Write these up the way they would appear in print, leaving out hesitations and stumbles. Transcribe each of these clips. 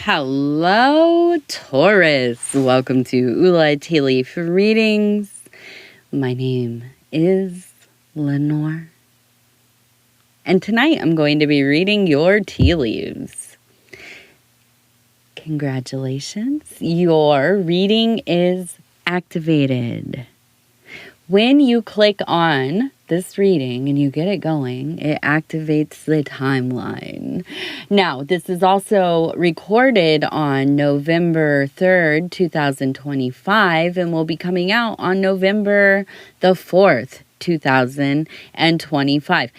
Hello, Taurus. Welcome to Ula Tea Leaf Readings. My name is Lenor. And tonight I'm going to be reading your tea leaves. Congratulations. Your reading is activated. When you click on this reading and you get it going, it activates the timeline. Now, this is also recorded on November 3rd, 2025, and will be coming out on November the 4th, 2025.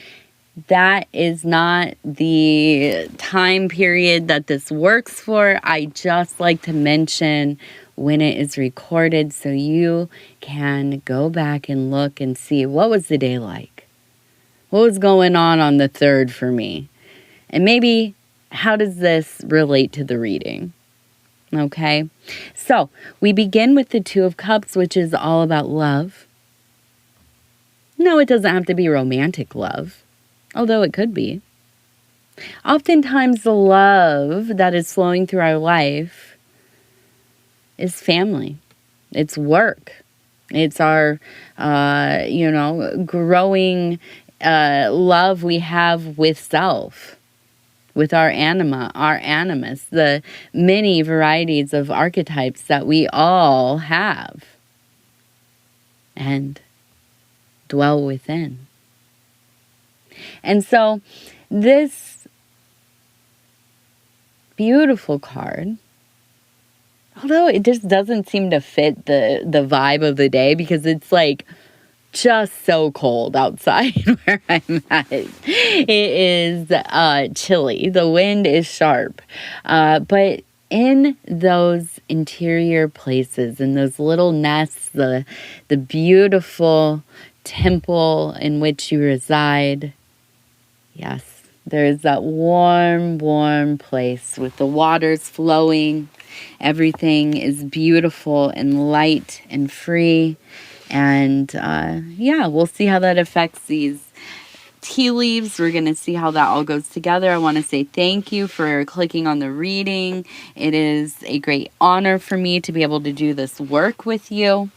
That is not the time period that this works for. I just like to mention when it is recorded so you can go back and look and see what was the day like. What was going on the 3rd for me? And maybe how does this relate to the reading? Okay, so we begin with the Two of Cups, which is all about love. No, it doesn't have to be romantic love, although it could be. Oftentimes the love that is flowing through our life is family. It's work. It's our, growing love we have with self, with our anima, our animus, the many varieties of archetypes that we all have and dwell within. And so this beautiful card, although it just doesn't seem to fit the vibe of the day because it's like just so cold outside where I'm at. It is chilly. The wind is sharp. But in those interior places, in those little nests, the beautiful temple in which you reside, yes, there is that warm, warm place with the waters flowing. Everything is beautiful and light and free. And we'll see how that affects these tea leaves. We're going to see how that all goes together. I want to say thank you for clicking on the reading. It is a great honor for me to be able to do this work with you.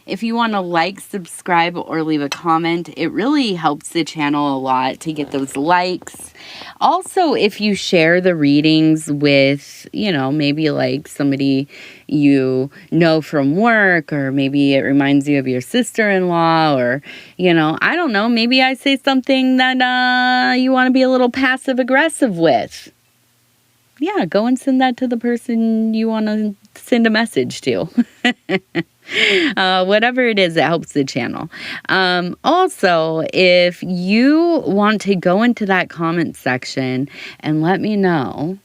If you want to like, subscribe, or leave a comment, it really helps the channel a lot to get those likes. Also, if you share the readings with, maybe like somebody you know from work, or maybe it reminds you of your sister-in-law, or, I don't know, maybe I say something that you want to be a little passive-aggressive with. Yeah, go and send that to the person you want to send a message to. Whatever it is, it helps the channel. Also, if you want to go into that comment section and let me know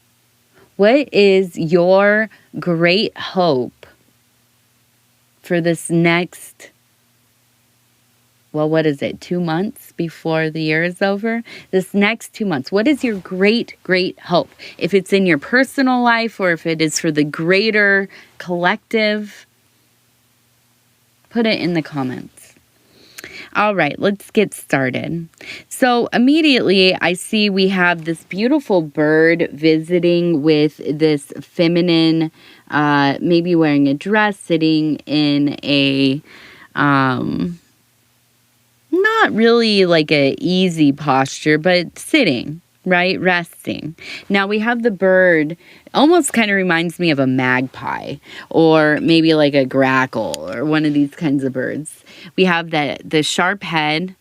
what is your great hope for this next, 2 months before the year is over? This next 2 months, what is your great, great hope? If it's in your personal life or if it is for the greater collective, put it in the comments. All right, let's get started. So immediately I see we have this beautiful bird visiting with this feminine, maybe wearing a dress, sitting in a, not really like a easy posture, but sitting, right? Resting. Now we have the bird, almost kind of reminds me of a magpie or maybe like a grackle or one of these kinds of birds. We have the sharp head.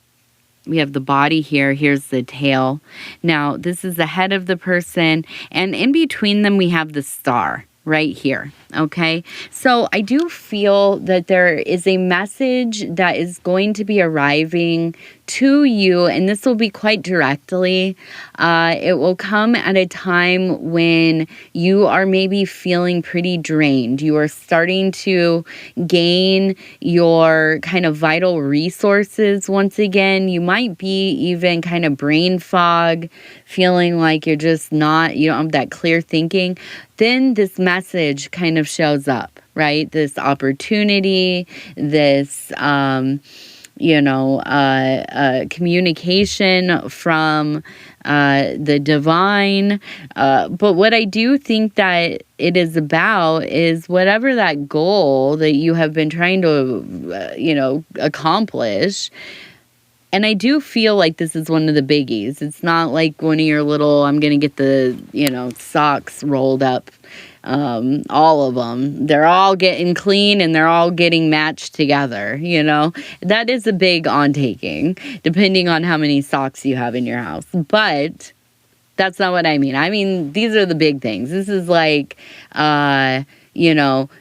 We have the body here. Here's the tail. Now this is the head of the person, and in between them we have the star right here. Okay, so I do feel that there is a message that is going to be arriving to you, and this will be quite directly. It will come at a time when you are maybe feeling pretty drained. You are starting to gain your kind of vital resources once again. You might be even kind of brain fog, feeling like you're just not, you don't have that clear thinking. Then this message kind of shows up, right? This opportunity, this communication from the divine. But what I do think that it is about is whatever that goal that you have been trying to, accomplish. And I do feel like this is one of the biggies. It's not like one of your little, I'm going to get the, socks rolled up. All of them. They're all getting clean and they're all getting matched together, That is a big undertaking, depending on how many socks you have in your house. But that's not what I mean. I mean, these are the big things. This is like,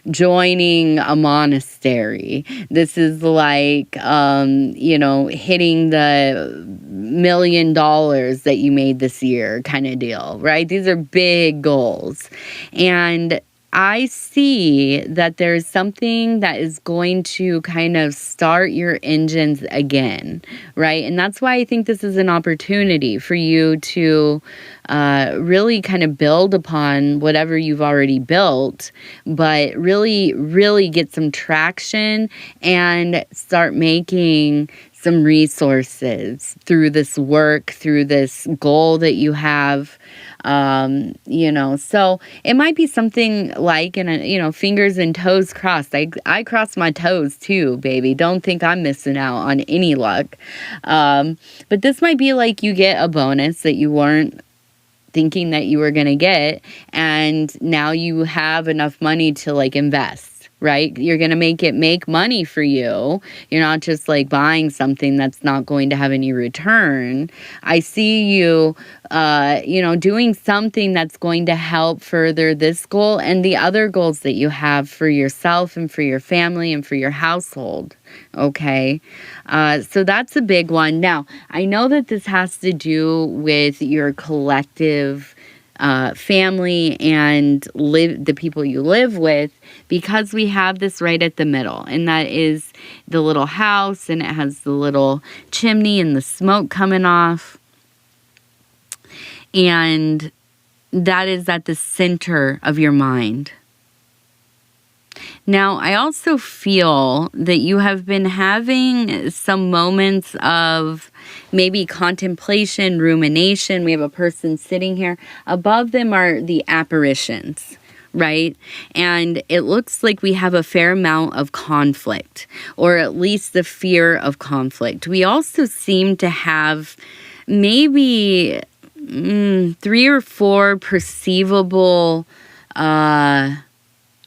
joining a monastery. This is like, hitting the $1 million that you made this year kind of deal, right? These are big goals. And I see that there's something that is going to kind of start your engines again, right? And that's why I think this is an opportunity for you to really kind of build upon whatever you've already built, but really, really get some traction and start making some resources through this work, through this goal that you have. So it might be something like, fingers and toes crossed. I cross my toes too, baby. Don't think I'm missing out on any luck. But this might be like you get a bonus that you weren't thinking that you were going to get, and now you have enough money to like invest. Right? You're going to make money for you. You're not just like buying something that's not going to have any return. I see you, doing something that's going to help further this goal and the other goals that you have for yourself and for your family and for your household. Okay. So that's a big one. Now, I know that this has to do with your collective family and the people you live with, because we have this right at the middle, and that is the little house, and it has the little chimney and the smoke coming off, and that is at the center of your mind. Now, I also feel that you have been having some moments of maybe contemplation, rumination. We have a person sitting here. Above them are the apparitions, right? And it looks like we have a fair amount of conflict, or at least the fear of conflict. We also seem to have maybe 3 or 4 perceivable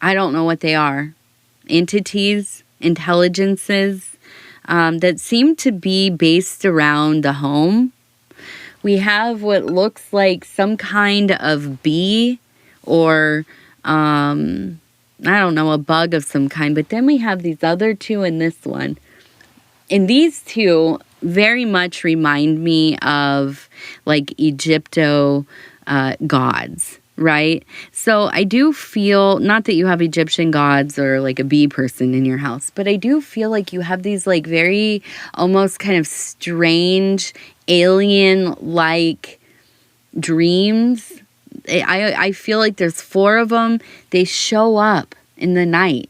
I don't know what they are, entities, intelligences that seem to be based around the home. We have what looks like some kind of bee or, I don't know, a bug of some kind. But then we have these other 2 in this one. And these 2 very much remind me of like Egypto gods. Right? So I do feel, not that you have Egyptian gods or like a bee person in your house, but I do feel like you have these like very almost kind of strange alien-like dreams. I feel like there's 4 of them. They show up in the night.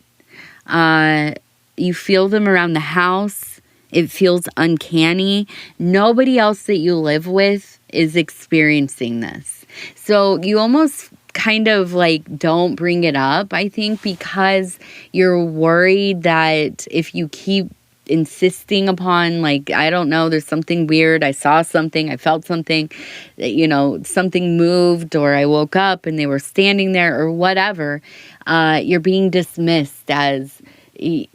You feel them around the house. It feels uncanny. Nobody else that you live with is experiencing this. So you almost kind of like don't bring it up, I think, because you're worried that if you keep insisting upon, like, I don't know, there's something weird, I saw something, I felt something, something moved, or I woke up and they were standing there or whatever, you're being dismissed as you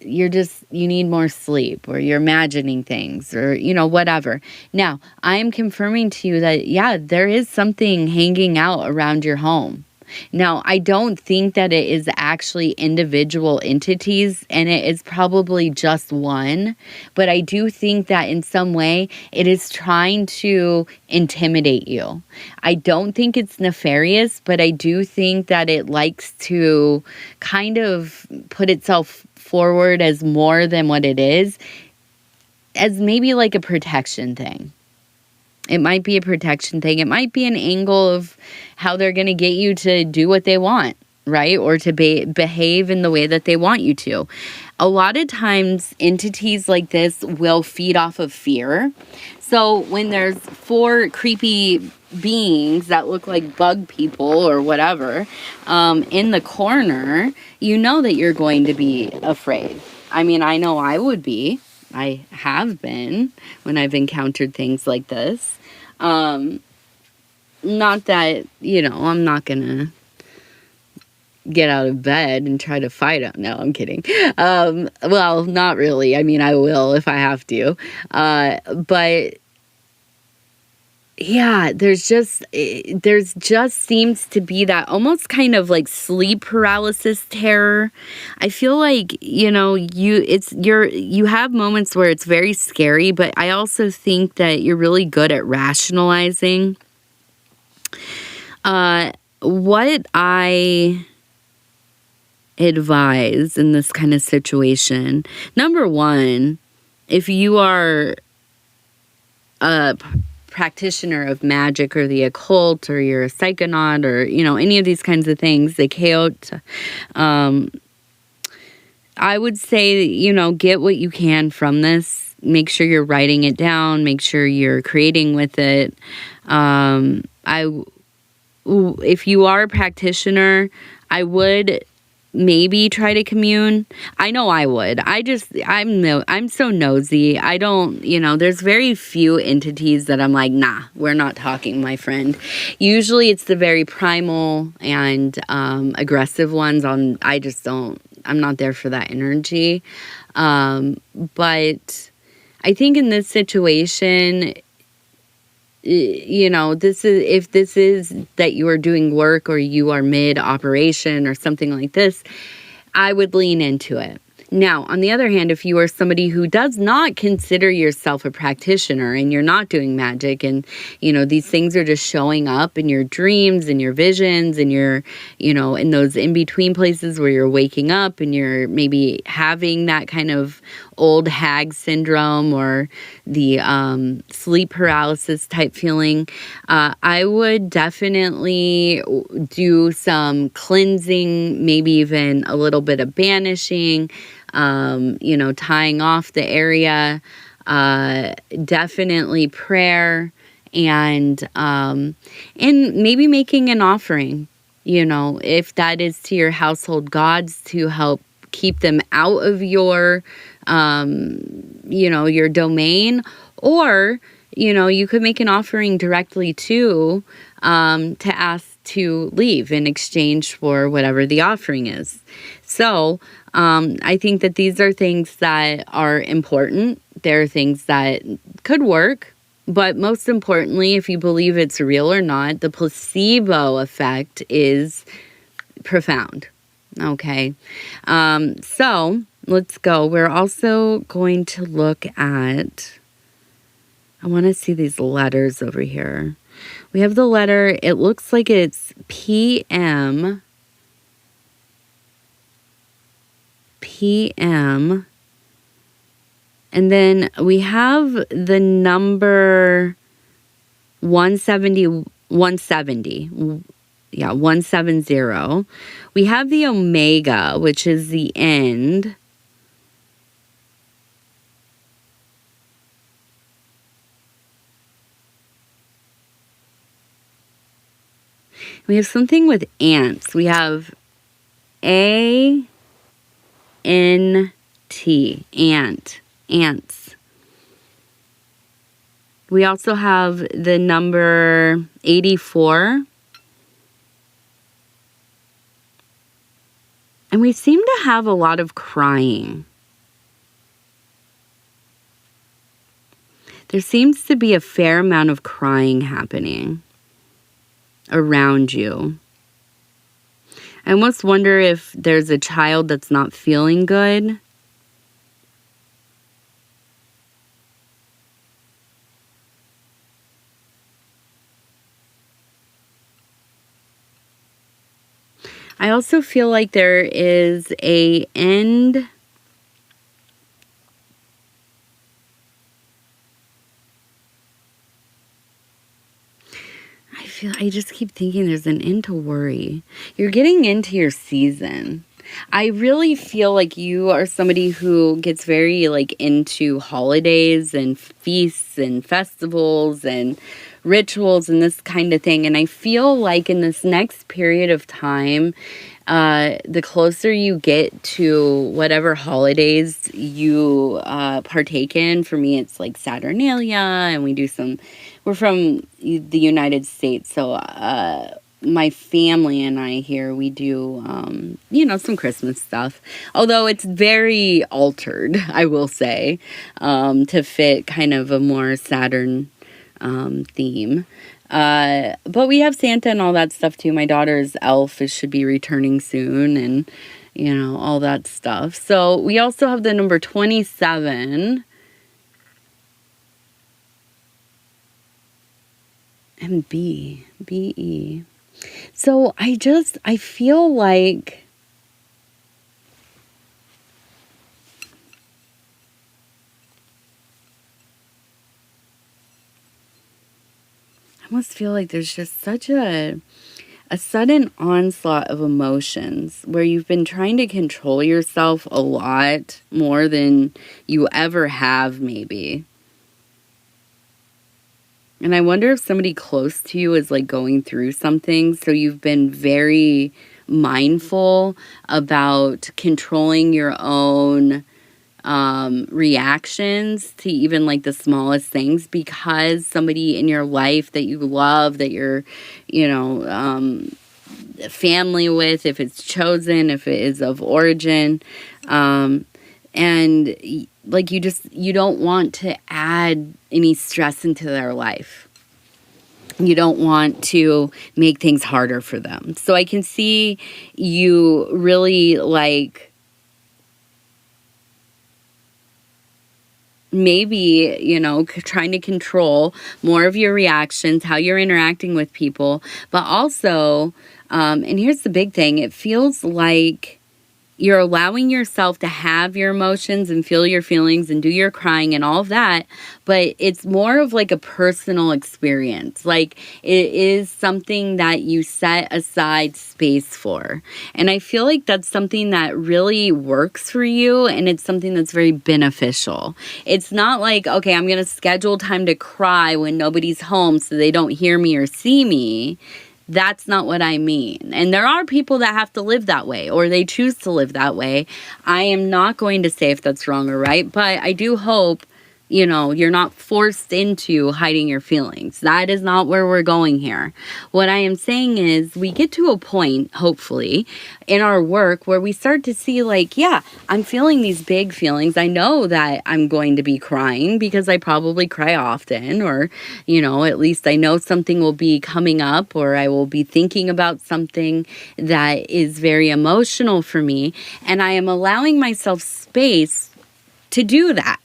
need more sleep, or you're imagining things, or, whatever. Now, I am confirming to you that, yeah, there is something hanging out around your home. Now, I don't think that it is actually individual entities, and it is probably just one, but I do think that in some way it is trying to intimidate you. I don't think it's nefarious, but I do think that it likes to kind of put itself forward as more than what it is, as maybe like a protection thing. It might be a protection thing. It might be an angle of how they're going to get you to do what they want, right? Or to behave in the way that they want you to. a lot of times entities like this will feed off of fear. So when there's 4 creepy beings that look like bug people or whatever in the corner, you know that you're going to be afraid. I mean, I know I would be. I have been when I've encountered things like this. Not that, you know, I'm not gonna get out of bed and try to fight it. No, I'm kidding. Well, not really. I mean, I will if I have to. But yeah, there's just seems to be that almost kind of like sleep paralysis terror. I feel like, you know, you have moments where it's very scary, but I also think that you're really good at rationalizing. What I advise in this kind of situation, number one, if you are a practitioner of magic or the occult, or you're a psychonaut, or, you know, any of these kinds of things, the chaos, I would say, you know, get what you can from this. Make sure you're writing it down. Make sure you're creating with it. If you are a practitioner, I would maybe try to commune. I know I would. I'm so nosy. I don't, you know, there's very few entities that I'm like, nah, we're not talking, my friend. Usually it's the very primal and aggressive ones. I'm not there for that energy. But I think in this situation, you know, if this is that you are doing work or you are mid-operation or something like this, I would lean into it. Now, on the other hand, if you are somebody who does not consider yourself a practitioner and you're not doing magic, and, you know, these things are just showing up in your dreams and your visions and your, you know, in those in-between places where you're waking up and you're maybe having that kind of old hag syndrome or the sleep paralysis type feeling, I would definitely do some cleansing, maybe even a little bit of banishing, you know, tying off the area, definitely prayer, and maybe making an offering, you know, if that is to your household gods, to help keep them out of your, you know, your domain. Or, you know, you could make an offering directly to ask to leave in exchange for whatever the offering is. So I think that these are things that are important. They're things that could work. But most importantly, if you believe it's real or not, the placebo effect is profound. Okay. So let's go. We're also going to look at, I want to see these letters over here. We have the letter, it looks like it's PM. And then we have the number 170. Yeah, 170. We have the omega, which is the end. We have something with ants. We have ANT, ants. We also have the number 84. And we seem to have a lot of crying. There seems to be a fair amount of crying happening around you. I almost wonder if there's a child that's not feeling good. I also feel like there is an end. I just keep thinking there's an end to worry. You're getting into your season. I really feel like you are somebody who gets very like into holidays and feasts and festivals and rituals and this kind of thing. And I feel like in this next period of time, the closer you get to whatever holidays you partake in, for me, it's like Saturnalia, and we're from the United States, so my family and I here, we do, some Christmas stuff. Although it's very altered, I will say, to fit kind of a more Saturn theme. But we have Santa and all that stuff too. My daughter's elf should be returning soon, and, all that stuff. So we also have the number 27. And B-E. So I feel like I almost feel like there's just such a sudden onslaught of emotions where you've been trying to control yourself a lot more than you ever have, maybe. And I wonder if somebody close to you is like going through something. So you've been very mindful about controlling your own reactions to even like the smallest things, because somebody in your life that you love, that you're, family with, if it's chosen, if it is of origin, and like you don't want to add any stress into their life. You don't want to make things harder for them. So I can see you really like maybe, trying to control more of your reactions, how you're interacting with people, but also, and here's the big thing, it feels like you're allowing yourself to have your emotions and feel your feelings and do your crying and all of that, but it's more of like a personal experience. Like it is something that you set aside space for. And I feel like that's something that really works for you, and it's something that's very beneficial. It's not like, okay, I'm going to schedule time to cry when nobody's home so they don't hear me or see me. That's not what I mean. And there are people that have to live that way, or they choose to live that way. I am not going to say if that's wrong or right, but I do hope, you're not forced into hiding your feelings. That is not where we're going here. What I am saying is we get to a point, hopefully, in our work where we start to see like, yeah, I'm feeling these big feelings. I know that I'm going to be crying because I probably cry often, or, at least I know something will be coming up, or I will be thinking about something that is very emotional for me. And I am allowing myself space to do that.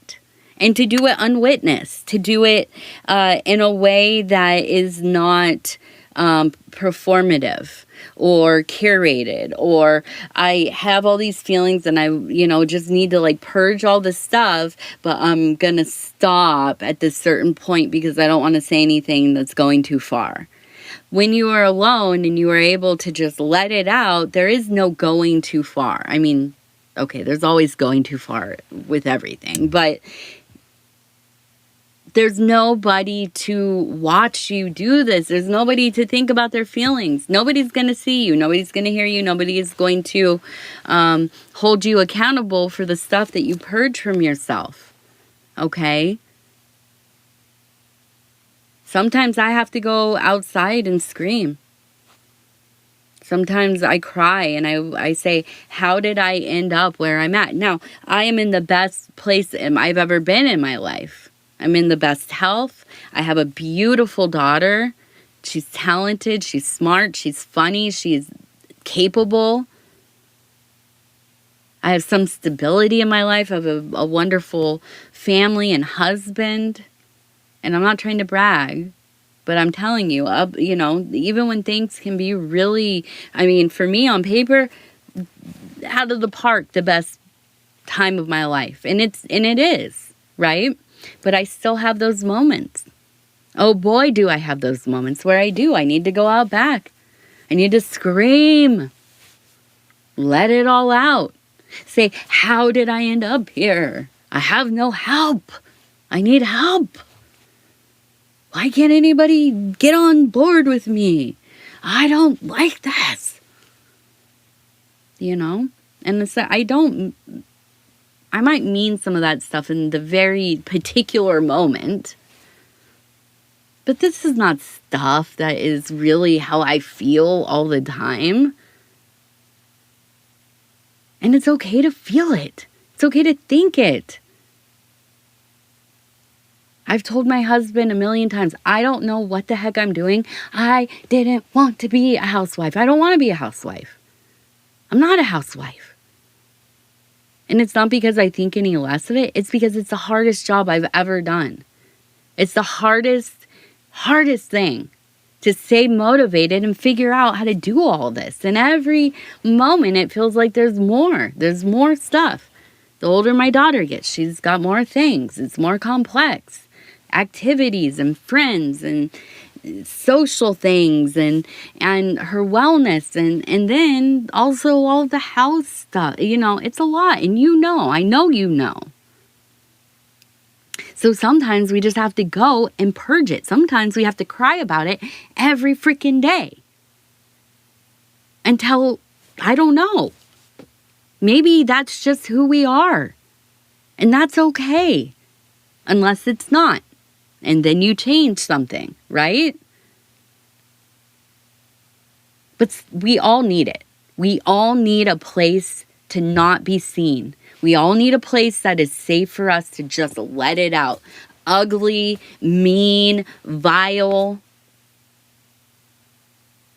And to do it unwitnessed, to do it in a way that is not performative or curated, or I have all these feelings and I, just need to like purge all this stuff, but I'm going to stop at this certain point because I don't want to say anything that's going too far. When you are alone and you are able to just let it out, there is no going too far. I mean, okay, there's always going too far with everything, but there's nobody to watch you do this. There's nobody to think about their feelings. Nobody's going to see you. Nobody's going to hear you. Nobody is going to hold you accountable for the stuff that you purge from yourself. Okay? Sometimes I have to go outside and scream. Sometimes I cry and I say, how did I end up where I'm at? Now, I am in the best place I've ever been in my life. I'm in the best health. I have a beautiful daughter. She's talented. She's smart. She's funny. She's capable. I have some stability in my life. I have a wonderful family and husband. And I'm not trying to brag, but I'm telling you, even when things can be really, for me on paper, out of the park, the best time of my life. And it is, right? But I still have those moments. Oh boy, do I have those moments where I need to go out back. I need to scream. Let it all out. Say, how did I end up here? I have no help. I need help. Why can't anybody get on board with me? I don't like this. You know? And it's, I might mean some of that stuff in the very particular moment. But this is not stuff that is really how I feel all the time. And it's okay to feel it. It's okay to think it. I've told my husband a million times, I don't know what the heck I'm doing. I didn't want to be a housewife. I don't want to be a housewife. I'm not a housewife. And it's not because I think any less of it. It's because it's the hardest job I've ever done. It's the hardest thing to stay motivated and figure out how to do all this. And every moment it feels like there's more. There's more stuff. The older my daughter gets, she's got more things. It's more complex. Activities and friends and social things and her wellness and then also all the house stuff. You know, it's a lot. And I know you know. So sometimes we just have to go and purge it. Sometimes we have to cry about it every freaking day. Until, I don't know. Maybe that's just who we are. And that's okay. Unless it's not. And then you change something, right? But we all need it. We all need a place to not be seen. We all need a place that is safe for us to just let it out. Ugly, mean, vile.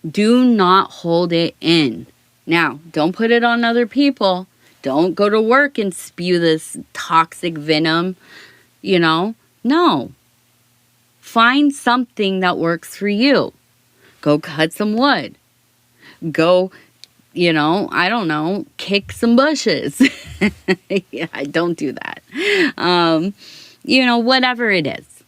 Do not hold it in. Now, don't put it on other people. Don't go to work and spew this toxic venom, No. Find something that works for you. Go cut some wood. Go, I don't know, kick some bushes. Yeah, I don't do that. Whatever it is.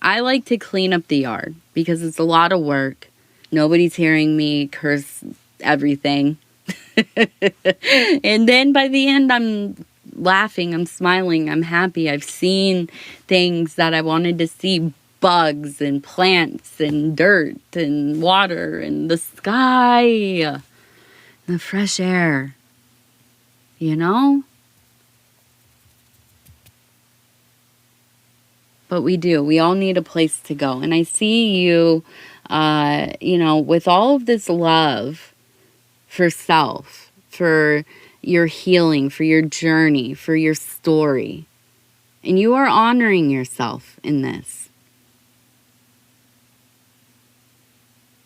I like to clean up the yard because it's a lot of work. Nobody's hearing me curse everything. And then by the end, I'm laughing, I'm smiling, I'm happy. I've seen things that I wanted to see. Bugs and plants and dirt and water and the sky, the fresh air, But we all need a place to go. And I see you, with all of this love for self, for your healing, for your journey, for your story. And you are honoring yourself in this.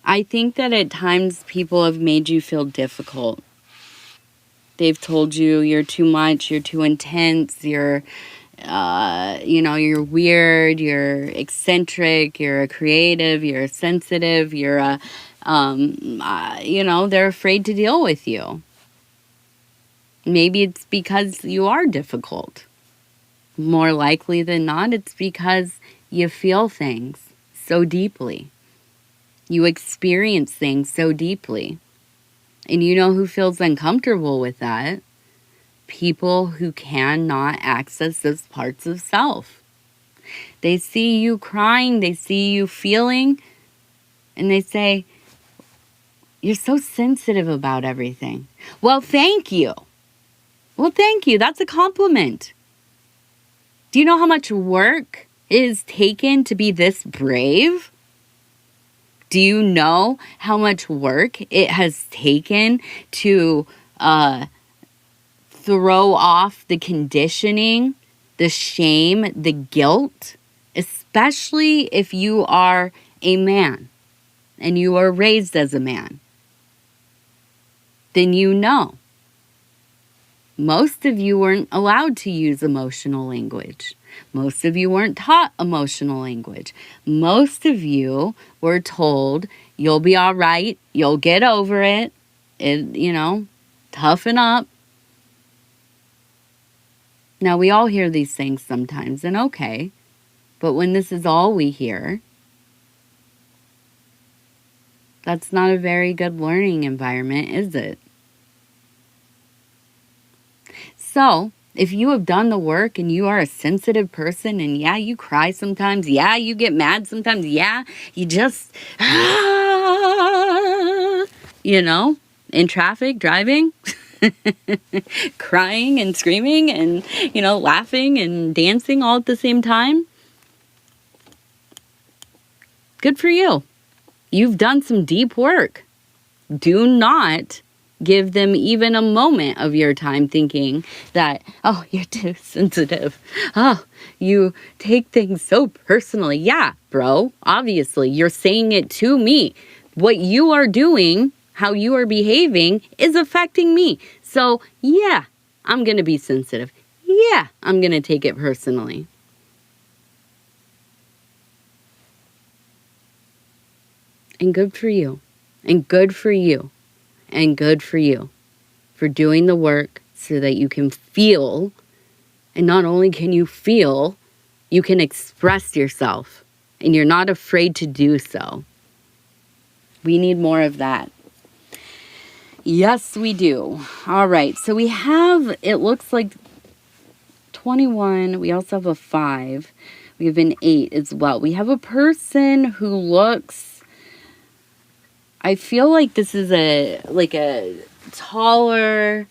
I think that at times people have made you feel difficult. They've told you you're too much, you're too intense, you're weird, you're eccentric, you're a creative, you're a sensitive, you're they're afraid to deal with you. Maybe it's because you are difficult. More likely than not, it's because you feel things so deeply. You experience things so deeply. And you know who feels uncomfortable with that? People who cannot access those parts of self. They see you crying, they see you feeling, and they say, you're so sensitive about everything. Well, thank you. That's a compliment. Do you know how much work it has taken to be this brave? Do you know how much work it has taken to throw off the conditioning, the shame, the guilt, especially if you are a man and you are raised as a man? Then you know. Most of you weren't allowed to use emotional language. Most of you weren't taught emotional language. Most of you were told, you'll be all right, you'll get over it, toughen up. Now, we all hear these things sometimes, and okay, but when this is all we hear, that's not a very good learning environment, is it? So if you have done the work and you are a sensitive person, and yeah, you cry sometimes, yeah, you get mad sometimes, yeah, you just, you know, in traffic, driving, crying and screaming and, you know, laughing and dancing all at the same time. Good for you. You've done some deep work. Do not give them even a moment of your time thinking that, oh, you're too sensitive. Oh, you take things so personally. Yeah, bro, obviously, you're saying it to me. What you are doing, how you are behaving, is affecting me. So, yeah, I'm going to be sensitive. Yeah, I'm going to take it personally. And good for you. And good for you. And good for you for doing the work so that you can feel. And not only can you feel, you can express yourself. And you're not afraid to do so. We need more of that. Yes, we do. All right. So we have, it looks like 21. We also have a 5. We have an 8 as well. We have a person who looks, I feel like this is a taller,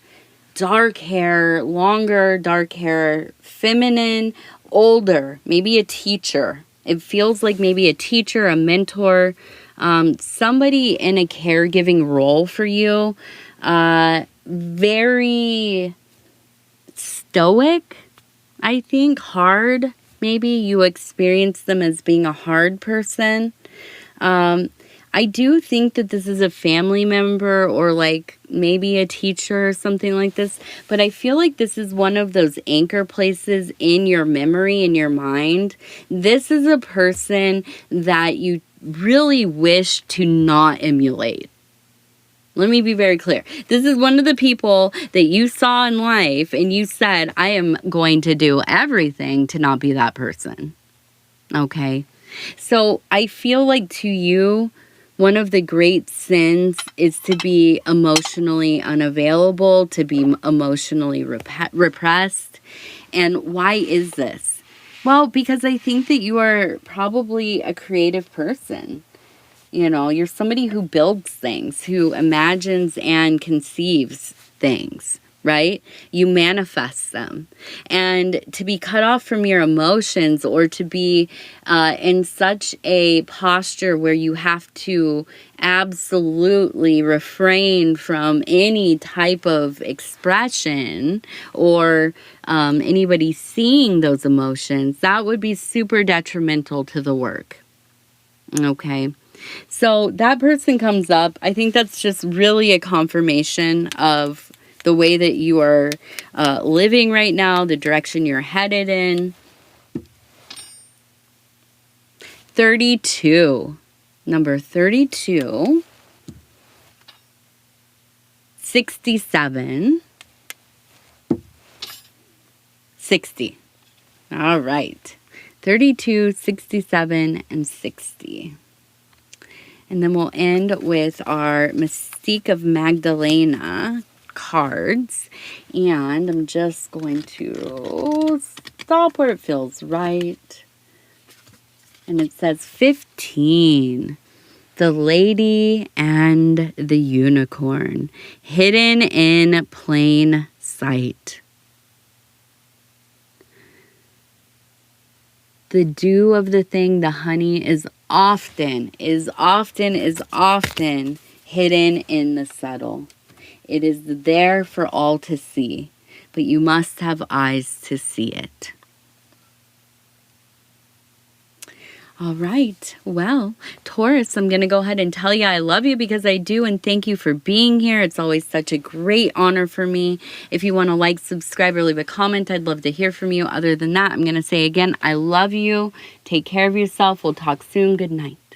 dark hair, longer dark hair, feminine, older, maybe a teacher. It feels like maybe a teacher, a mentor, somebody in a caregiving role for you. Very stoic, I think, hard. Maybe you experience them as being a hard person. I do think that this is a family member or like maybe a teacher or something like this. But I feel like this is one of those anchor places in your memory, in your mind. This is a person that you really wish to not emulate. Let me be very clear. This is one of the people that you saw in life and you said, I am going to do everything to not be that person. Okay? So I feel like to you, one of the great sins is to be emotionally unavailable, to be emotionally repressed. And why is this? Well, because I think that you are probably a creative person. You know, you're somebody who builds things, who imagines and conceives things, right? You manifest them. And to be cut off from your emotions or to be in such a posture where you have to absolutely refrain from any type of expression or anybody seeing those emotions, that would be super detrimental to the work. Okay? So that person comes up. I think that's just really a confirmation of the way that you are living right now, the direction you're headed in. 32. Number 32. 67. 60. All right. 32, 67, and 60. And then we'll end with our Mystique of Magdalena cards. And I'm just going to stop where it feels right. And it says 15. The Lady and the Unicorn. Hidden in plain sight. The dew of the thing, the honey, is often hidden in the subtle. It is there for all to see, but you must have eyes to see it. All right. Well, Taurus, I'm going to go ahead and tell you I love you because I do, and thank you for being here. It's always such a great honor for me. If you want to like, subscribe, or leave a comment, I'd love to hear from you. Other than that, I'm going to say again, I love you. Take care of yourself. We'll talk soon. Good night.